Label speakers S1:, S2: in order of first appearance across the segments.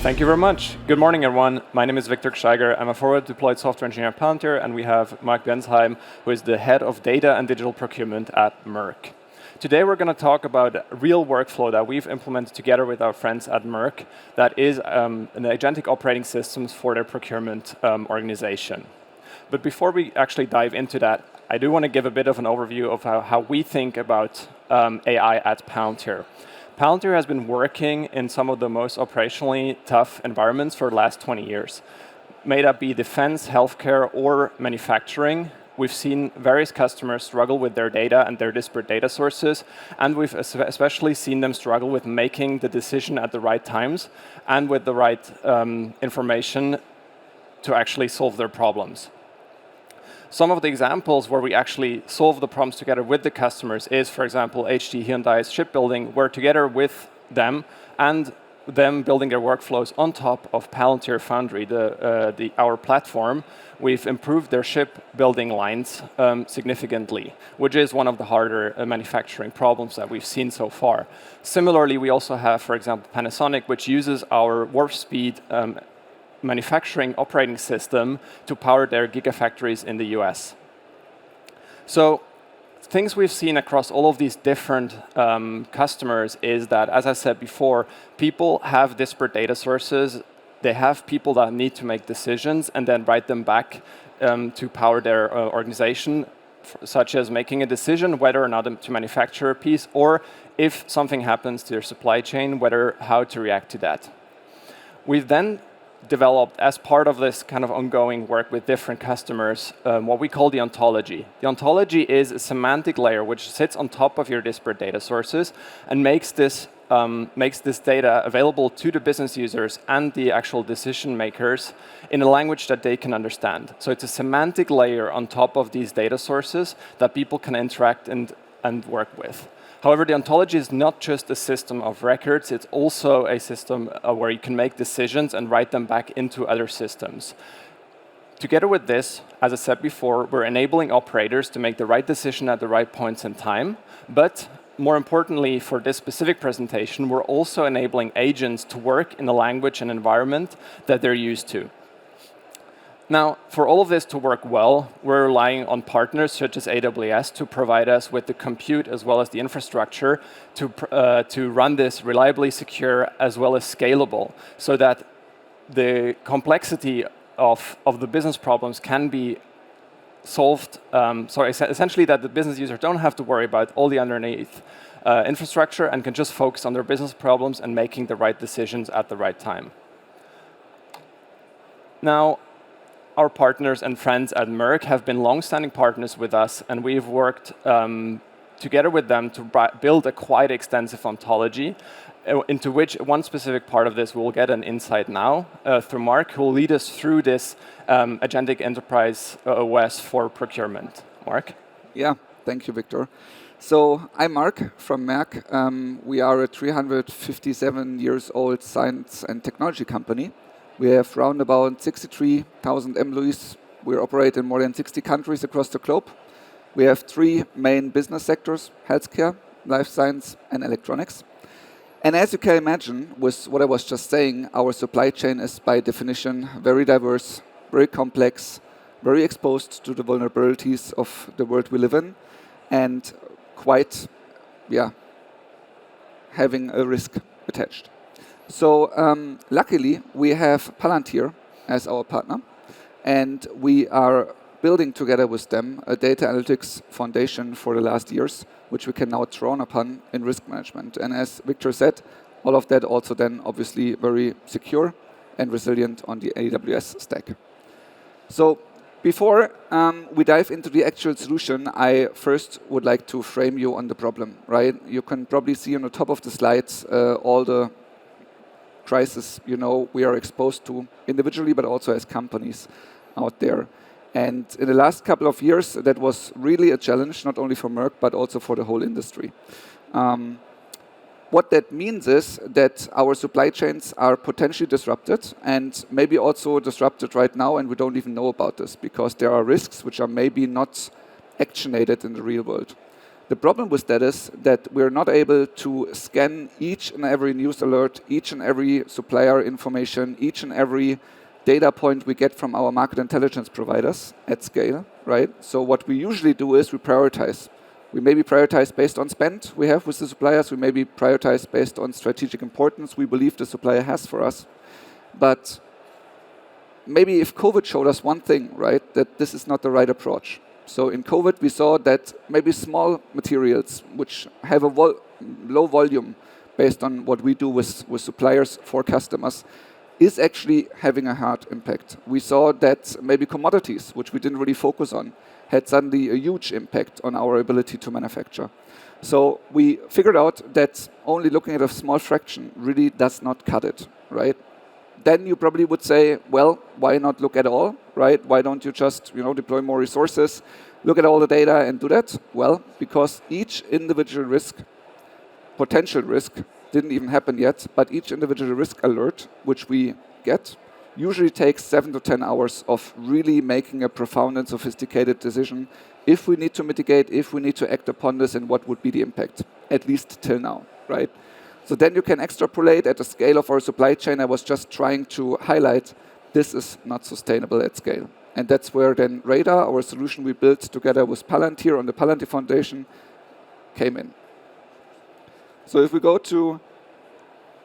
S1: Thank you very much. Good morning, everyone. My name is Viktor Gsteiger. I'm a forward-deployed software engineer at Palantir, and we have Marc Beresheim, who is the head of data and digital procurement at Merck. Today, we're going to talk about a real workflow that we've implemented together with our friends at Merck that is an agentic operating systems for their procurement organization. But before we actually dive into that, I do want to give a bit of an overview of how we think about AI at Palantir. Palantir has been working in some of the most operationally tough environments for the last 20 years. May that be defense, healthcare, or manufacturing, we've seen various customers struggle with their data and their disparate data sources, and we've especially seen them struggle with making the decision at the right times and with the right information to actually solve their problems. Some of the examples where we actually solve the problems together with the customers is, for example, HD Hyundai's shipbuilding, where together with them and them building their workflows on top of Palantir Foundry, our platform, we've improved their shipbuilding lines significantly, which is one of the harder manufacturing problems that we've seen so far. Similarly, we also have, for example, Panasonic, which uses our warp speed manufacturing operating system to power their gigafactories in the US. So things we've seen across all of these different customers is that, as I said before, people have disparate data sources. They have people that need to make decisions and then write them back to power their organization, such as making a decision whether or not to manufacture a piece, or if something happens to their supply chain, how to react to that. We've then developed, as part of this kind of ongoing work with different customers, what we call the ontology. The ontology is a semantic layer which sits on top of your disparate data sources and makes this data available to the business users and the actual decision makers in a language that they can understand. So it's a semantic layer on top of these data sources that people can interact and work with. However, the ontology is not just a system of records, it's also a system where you can make decisions and write them back into other systems. Together with this, as I said before, we're enabling operators to make the right decision at the right points in time, but more importantly for this specific presentation, we're also enabling agents to work in a language and environment that they're used to. Now, for all of this to work well, we're relying on partners such as AWS to provide us with the compute as well as the infrastructure to run this reliably secure as well as scalable, so that the complexity of the business problems can be solved. Essentially that the business users don't have to worry about all the underneath infrastructure and can just focus on their business problems and making the right decisions at the right time. Now, our partners and friends at Merck have been long-standing partners with us, and we've worked together with them to build a quite extensive ontology, into which one specific part of this we'll get an insight now through Marc, who will lead us through this Agentic Enterprise OS for procurement. Marc?
S2: Yeah, thank you, Viktor. So I'm Marc from Merck. We are a 357 years old science and technology company. We have around about 63,000 employees. We operate in more than 60 countries across the globe. We have three main business sectors: healthcare, life science, and electronics. And as you can imagine, with what I was just saying, our supply chain is by definition very diverse, very complex, very exposed to the vulnerabilities of the world we live in, and quite, having a risk attached. So luckily, we have Palantir as our partner, and we are building together with them a data analytics foundation for the last years, which we can now draw upon in risk management. And as Viktor said, all of that also then obviously very secure and resilient on the AWS stack. So before we dive into the actual solution, I first would like to frame you on the problem, right? You can probably see on the top of the slides all the crisis we are exposed to individually, but also as companies out there. And in the last couple of years, that was really a challenge, not only for Merck, but also for the whole industry. What that means is that our supply chains are potentially disrupted, and maybe also disrupted right now, and we don't even know about this, because there are risks which are maybe not actionated in the real world. The problem with that is that we're not able to scan each and every news alert, each and every supplier information, each and every data point we get from our market intelligence providers at scale, right? So what we usually do is we prioritize. We maybe prioritize based on spend we have with the suppliers. We maybe prioritize based on strategic importance we believe the supplier has for us. But maybe if COVID showed us one thing, right, that this is not the right approach. So in COVID, we saw that maybe small materials, which have a low volume based on what we do with suppliers for customers, is actually having a hard impact. We saw that maybe commodities, which we didn't really focus on, had suddenly a huge impact on our ability to manufacture. So we figured out that only looking at a small fraction really does not cut it, right? Then you probably would say, well, why not look at all, right? Why don't you just deploy more resources, look at all the data and do that? Well, because each individual risk, potential risk, didn't even happen yet, but each individual risk alert, which we get, usually takes 7 to 10 hours of really making a profound and sophisticated decision if we need to mitigate, if we need to act upon this, and what would be the impact, at least till now, right? So then you can extrapolate at the scale of our supply chain. I was just trying to highlight this is not sustainable at scale. And that's where then Radar, our solution we built together with Palantir on the Palantir Foundation, came in. So if we go to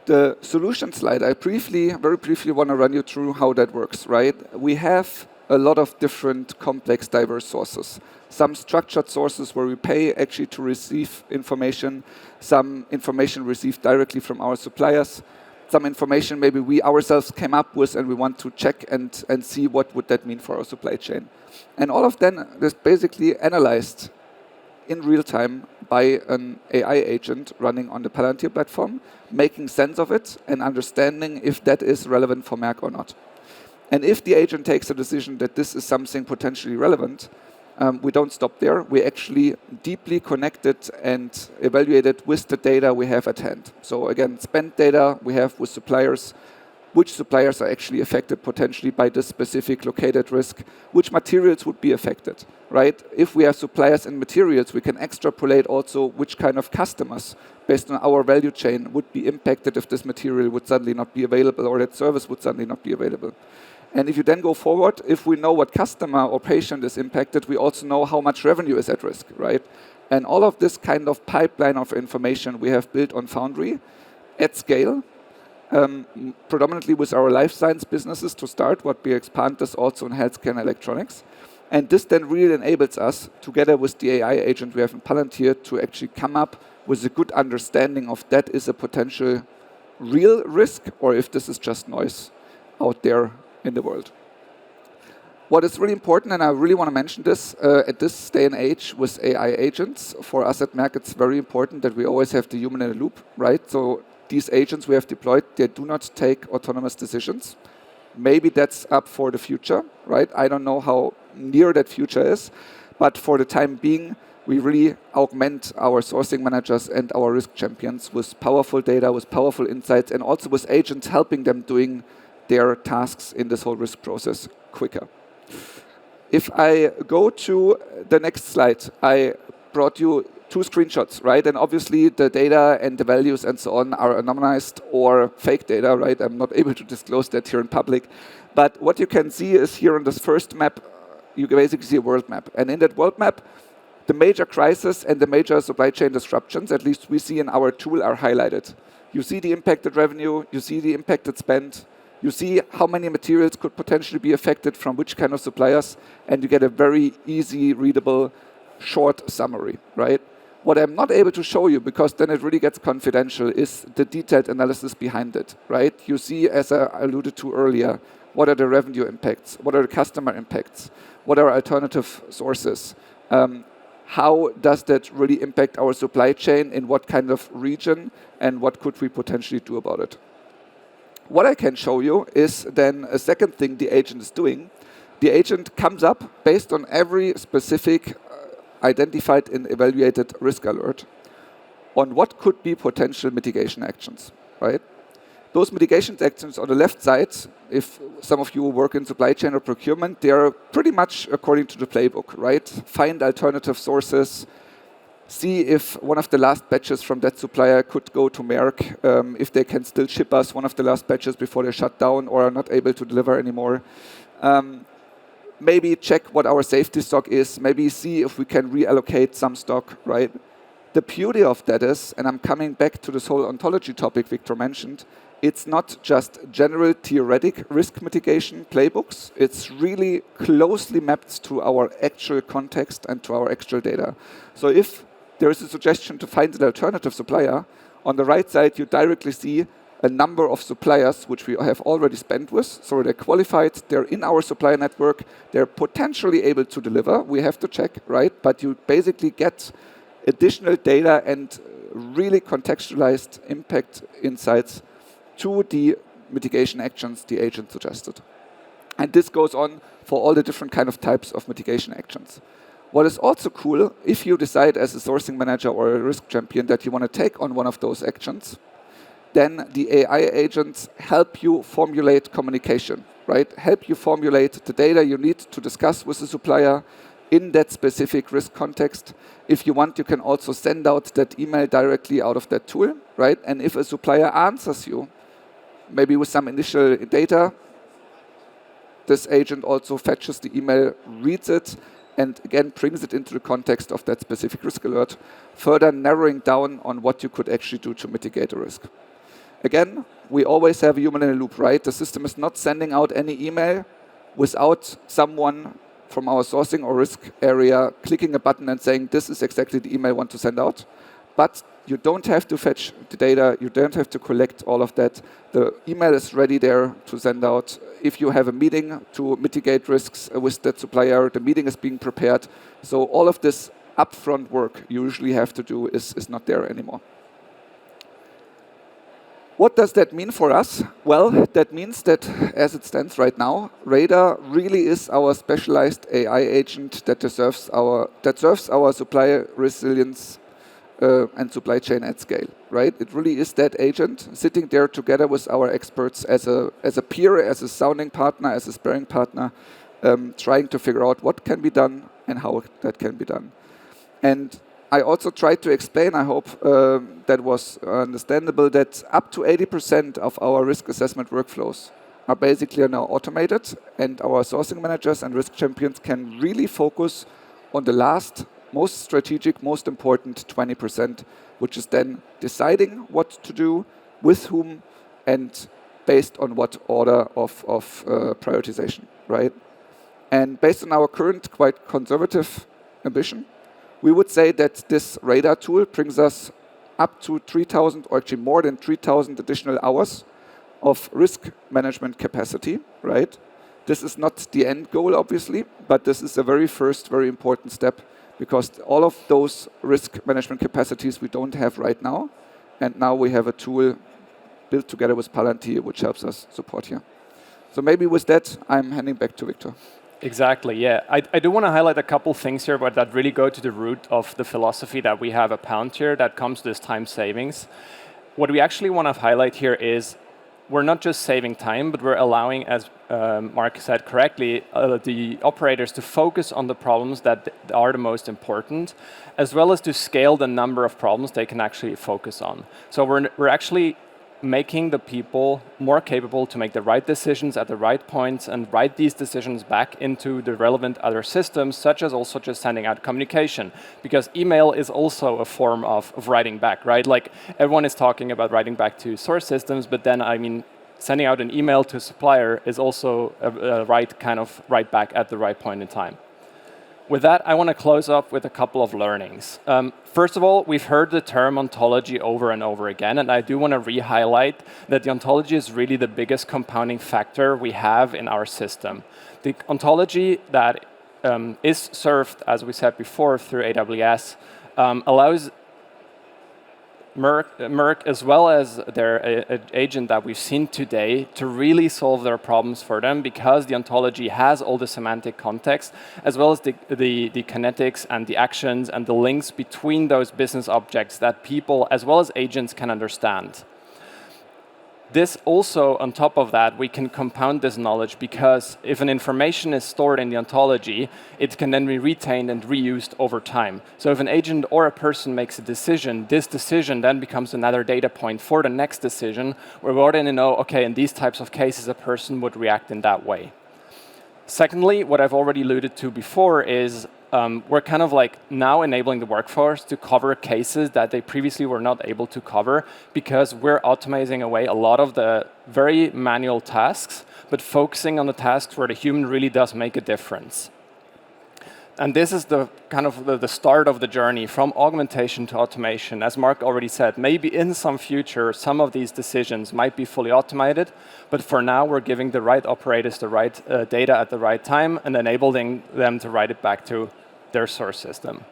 S2: the solution slide, I very briefly want to run you through how that works, right? We have a lot of different complex, diverse sources. Some structured sources where we pay actually to receive information, some information received directly from our suppliers, some information maybe we ourselves came up with and we want to check and see what would that mean for our supply chain. And all of them is basically analyzed in real time by an AI agent running on the Palantir platform, making sense of it and understanding if that is relevant for Merck or not. And if the agent takes a decision that this is something potentially relevant, we don't stop there. We actually deeply connect it and evaluate it with the data we have at hand. So again, spend data we have with suppliers, which suppliers are actually affected potentially by this specific located risk, which materials would be affected, right? If we have suppliers and materials, we can extrapolate also which kind of customers, based on our value chain, would be impacted if this material would suddenly not be available or that service would suddenly not be available. And if you then go forward, if we know what customer or patient is impacted, we also know how much revenue is at risk, right? And all of this kind of pipeline of information we have built on Foundry at scale, predominantly with our life science businesses to start, but we expand this also in healthcare and electronics. And this then really enables us, together with the AI agent we have in Palantir, to actually come up with a good understanding of that is a potential real risk or if this is just noise out there in the world. What is really important, and I really want to mention this, at this day and age with AI agents, for us at Merck, it's very important that we always have the human in the loop, right? So these agents we have deployed, they do not take autonomous decisions. Maybe that's up for the future, right? I don't know how near that future is, but for the time being, we really augment our sourcing managers and our risk champions with powerful data, with powerful insights, and also with agents helping them doing their tasks in this whole risk process quicker. If I go to the next slide, I brought you 2 screenshots, right? And obviously the data and the values and so on are anonymized or fake data, right? I'm not able to disclose that here in public. But what you can see is here on this first map, you can basically see a world map. And in that world map, the major crises and the major supply chain disruptions, at least we see in our tool, are highlighted. You see the impacted revenue, you see the impacted spend, you see how many materials could potentially be affected from which kind of suppliers, and you get a very easy, readable, short summary, right? What I'm not able to show you, because then it really gets confidential, is the detailed analysis behind it, right? You see, as I alluded to earlier, what are the revenue impacts? What are the customer impacts? What are alternative sources? How does that really impact our supply chain? In what kind of region? And what could we potentially do about it? What I can show you is then a second thing the agent is doing. The agent comes up based on every specific identified and evaluated risk alert on what could be potential mitigation actions, right? Those mitigation actions on the left side, if some of you work in supply chain or procurement, they are pretty much according to the playbook, right? Find alternative sources, see if one of the last batches from that supplier could go to Merck, if they can still ship us one of the last batches before they shut down or are not able to deliver anymore. Maybe check what our safety stock is, maybe see if we can reallocate some stock, right? The beauty of that is, and I'm coming back to this whole ontology topic Viktor mentioned, it's not just general theoretic risk mitigation playbooks, it's really closely mapped to our actual context and to our actual data. So if there is a suggestion to find an alternative supplier, on the right side you directly see a number of suppliers which we have already spent with, so they're qualified, they're in our supplier network, they're potentially able to deliver, we have to check, right? But you basically get additional data and really contextualized impact insights to the mitigation actions the agent suggested. And this goes on for all the different kind of types of mitigation actions. What is also cool, if you decide as a sourcing manager or a risk champion that you want to take on one of those actions, then the AI agents help you formulate communication, right? Help you formulate the data you need to discuss with the supplier in that specific risk context. If you want, you can also send out that email directly out of that tool, right? And if a supplier answers you, maybe with some initial data, this agent also fetches the email, reads it, and again brings it into the context of that specific risk alert, further narrowing down on what you could actually do to mitigate a risk. Again, we always have a human in the loop, right? The system is not sending out any email without someone from our sourcing or risk area clicking a button and saying, this is exactly the email I want to send out. But you don't have to fetch the data, you don't have to collect all of that. The email is ready there to send out. If you have a meeting to mitigate risks with that supplier, the meeting is being prepared. So all of this upfront work you usually have to do is not there anymore. What does that mean for us? Well, that means that as it stands right now, Radar really is our specialized AI agent that serves our supply resilience and supply chain at scale, right? It really is that agent sitting there together with our experts as a peer, as a sounding partner, as a sparring partner, trying to figure out what can be done and how that can be done. And I also tried to explain, I hope that was understandable, that up to 80% of our risk assessment workflows are basically now automated, and our sourcing managers and risk champions can really focus on the last, most strategic, most important 20%, which is then deciding what to do, with whom, and based on what order of prioritization, right? And based on our current quite conservative ambition, we would say that this Radar tool brings us up to 3,000, or actually more than 3,000 additional hours of risk management capacity, right? This is not the end goal, obviously, but this is a very first, very important step, because all of those risk management capacities we don't have right now, and now we have a tool built together with Palantir, which helps us support here. So maybe with that, I'm handing back to Viktor.
S1: Exactly, yeah. I do want to highlight a couple things here, but that really go to the root of the philosophy that we have at Palantir that comes to this time savings. What we actually want to highlight here is we're not just saving time, but we're allowing, as Marc said correctly, the operators to focus on the problems that are the most important, as well as to scale the number of problems they can actually focus on. So we're actually making the people more capable to make the right decisions at the right points and write these decisions back into the relevant other systems, such as also just sending out communication. Because email is also a form of writing back, right? Like everyone is talking about writing back to source systems, but then, I mean, sending out an email to a supplier is also a right kind of write back at the right point in time. With that, I want to close up with a couple of learnings. First of all, we've heard the term ontology over and over again, and I do want to re-highlight that the ontology is really the biggest compounding factor we have in our system. The ontology that is served, as we said before, through AWS, allows Merck, as well as their agent that we've seen today, to really solve their problems for them, because the ontology has all the semantic context, as well as the kinetics and the actions and the links between those business objects that people, as well as agents, can understand. This also, on top of that, we can compound this knowledge, because if an information is stored in the ontology, it can then be retained and reused over time. So if an agent or a person makes a decision, this decision then becomes another data point for the next decision, where we already know, okay, in these types of cases, a person would react in that way. Secondly, what I've already alluded to before is we're kind of like now enabling the workforce to cover cases that they previously were not able to cover, because we're automating away a lot of the very manual tasks, but focusing on the tasks where the human really does make a difference. And this is the kind of the start of the journey from augmentation to automation. As Marc already said, maybe in some future, some of these decisions might be fully automated, but for now, we're giving the right operators the right data at the right time and enabling them to write it back to their source system.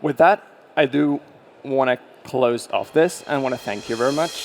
S1: With that, I do want to close off this and want to thank you very much.